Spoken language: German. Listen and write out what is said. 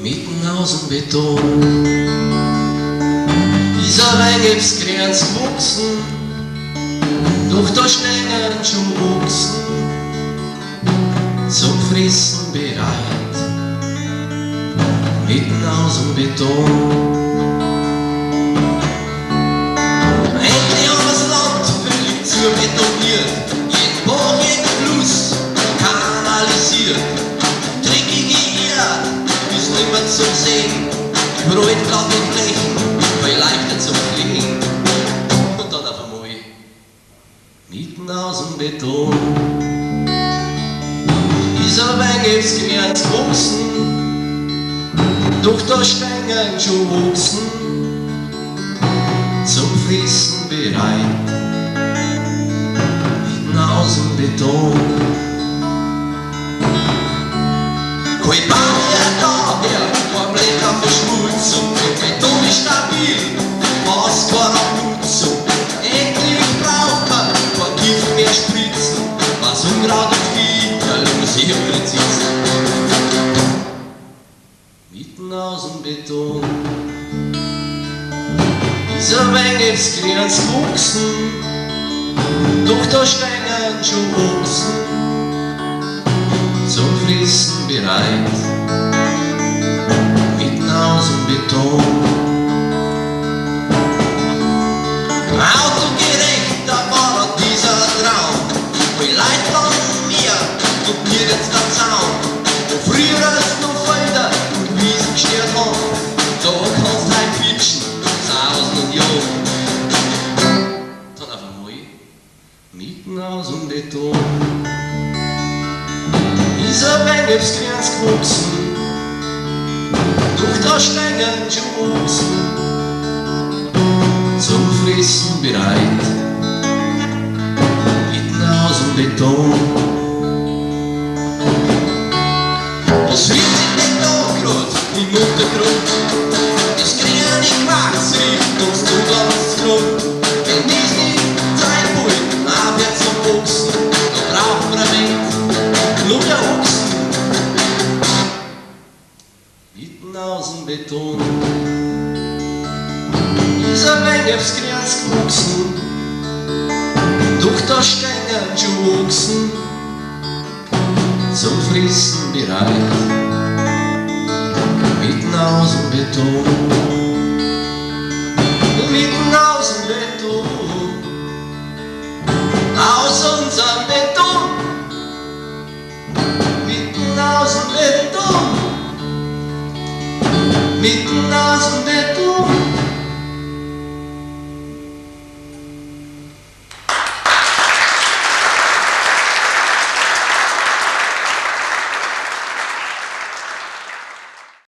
Mitten aus dem Beton ist ein Weingipsgrenz gewachsen, doch da stehen schon Ochsen zum Fressen bereit. Mitten aus dem Beton. Endlich haben wir's Land völlig zubetoniert, jeden Bach, jeden Fluss kanalisiert. Dreckige Erde ist nimmer zum Sehen, überall glatte Flächen, weil leichter zum Fliegen. Und dann auf einmal, mitten aus dem Beton, ist ein Weingipsgrenz gewachsen, doch da stehen schon Ochsen zum Fressen bereit. Mitten aus dem Beton. Kein Baum mehr daher, kein Blätter Verschmutzung, kein Beton ist stabil, was keine Nutzung. Endlich braucht man kein Gift mehr spritzen, was Unkraut und Viecher muss hier präzise. Mitten aus dem Beton ist ein Weingipsgrenz gewachsen, doch da stehen schon Ochsen zum Fressen bereit. Mitten aus dem Beton. Autogerechter war dieser Traum, wo die Leute von mir und mir jetzt der Zaun, wo früher es noch Felder und Wiesen gestört haben, da kannst du halt quitschen, sausen und jagen. Dann auf einmal, mitten aus dem Beton, ist ein Weingipsgrenz gewachsen, doch da stehen schon Ochsen zum Fressen bereit. Mitten aus dem Beton. Was wird sich denn da grad im Untergrund? Das grüne Quarz riecht uns zu ganz Grund. Wenn dies nicht sein wollen, abwärts zum Ochsen, dann brauchen wir ein wenig nur der Ochsen. Mitten aus dem Beton ist ein Weingipsgrenz gewachsen, doch da stehen schon Ochsen zum Fressen bereit. Mitten aus dem Beton, mitten aus dem Beton, aus unserem Beton, mitten aus dem Beton.